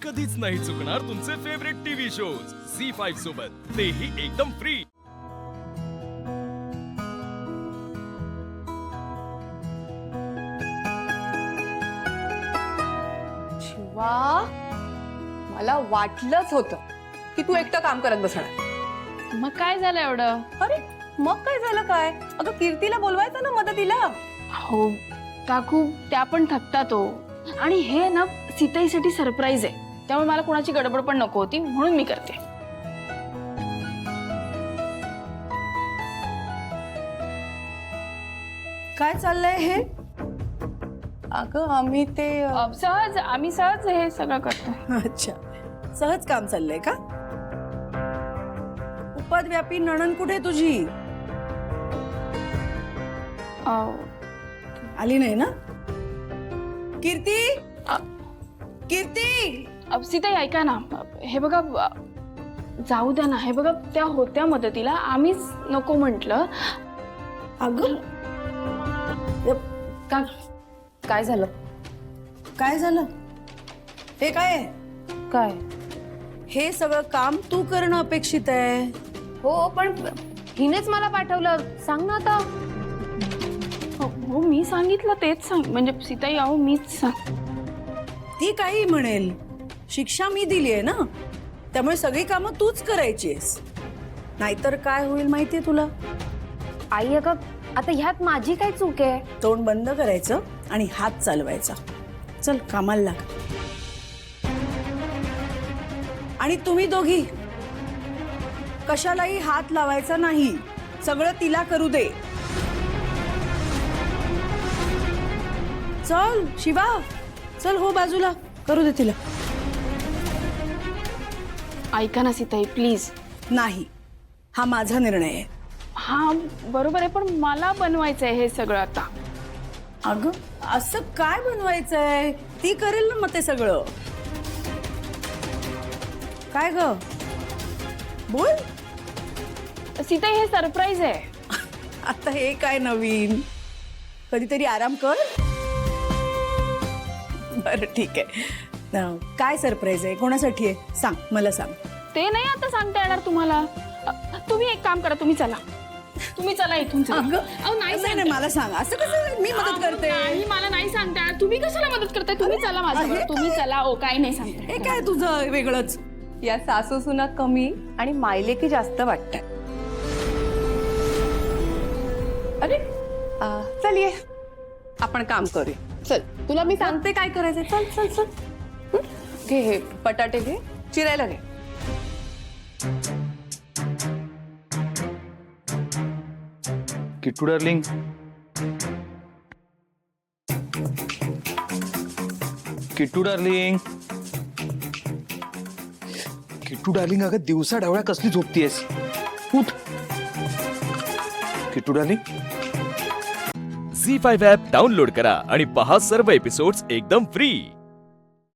कधीच नाही चुकणार तुमचे फेवरेट टीव्ही शोज झी5 सोबत, तेही एकदम फ्री। शिवा, मला वाटलंच होतं की तू एकटं काम करत बसणार। मग काय झालं एवढं? अरे मग काय झालं काय? अगं कीर्तीला बोलवायचं ना मदतीला। हो काकू, त्या पण थकतात हो। आणि हे ना सीताईसाठी सरप्राईज आहे, त्यामुळे मला कोणाची गडबड पण नको होती, म्हणून मी करते। काय चाललंय हे? अगं आम्ही ते आम्ही सहज हे सगळं करतो। अच्छा, सहज काम चाललंय का? उपदव्यापी नणन कुठे तुझी? आली नाही ना? कीर्ती, कीर्ती, सीताई ऐका ना, हे बघा, जाऊ द्या ना। हे बघा, त्या होत्या मदतीला, आम्हीच नको म्हटलं। अगं काय झालं? काय झालं? हे काय आहे? काय? हे सगळं काम तू करणं अपेक्षित आहे। हो, पण हिनेच मला पाठवलं, सांग ना आता। हो मी सांगितलं तेच सांग, म्हणजे सीताई अहो मीच सांग। ती काही म्हणेल, शिक्षा मी दिली आहे ना, त्यामुळे सगळी कामं तूच करायची आहेस। नाहीतर काय होईल माहितीये तुला? आई अगं, आता ह्यात माझी काय चूक आहे? तोंड बंद करायचं आणि हात चालवायचा। चल कामाला लाग। आणि तुम्ही दोघी कशालाही हात लावायचा नाही, सगळं तिला करू दे। चल शिवा, चल हो बाजूला, करू दे तिला। ऐका ना सीताई प्लीज। नाही, हा माझा निर्णय आहे। हा बरोबर आहे, पण मला बनवायचंय हे सगळं आता। अगं असं काय बनवायचंय? ती करेल ना मग ते सगळं। काय ग बोल? सीताई हे सरप्राईज आहे। आता हे काय नवीन? कधीतरी आराम कर। बरं ठीक आहे, काय सरप्राईज आहे? कोणासाठी आहे सांग, मला सांग। ते नाही आता सांगता येणार तुम्हाला। तुम्ही एक काम करा, तुम्ही चला, तुम्ही चला इथून चला। अगं, अहो नाही नाही नाही, मला सांग, असं कसं मी मदत करते? नाही, मला नाही सांगता येणार। तुम्ही कशाला मदत करताय? तुम्ही चला माझ्याबरोबर, तुम्ही चला। ओ काही नाही सांगता। हे काय तुझं वेगळंच? या सासूसुना कमी आणि मायलेकी जास्त वाटतात। अरे चल ये, आपण काम करूया। चल, तुला मी सांगते काय करायचंय। चल चल चल, घे हे बटाटे, घे चिरायला घे। Kittu darling, Kittu darling, Kittu darling, अगं दिवसा ढवळ्या कसली झोपतीयस? उठ किट्टू डार्लिंग। झी5 ॲप डाउनलोड करा आणि पहा सर्व एपिसोड्स एकदम फ्री।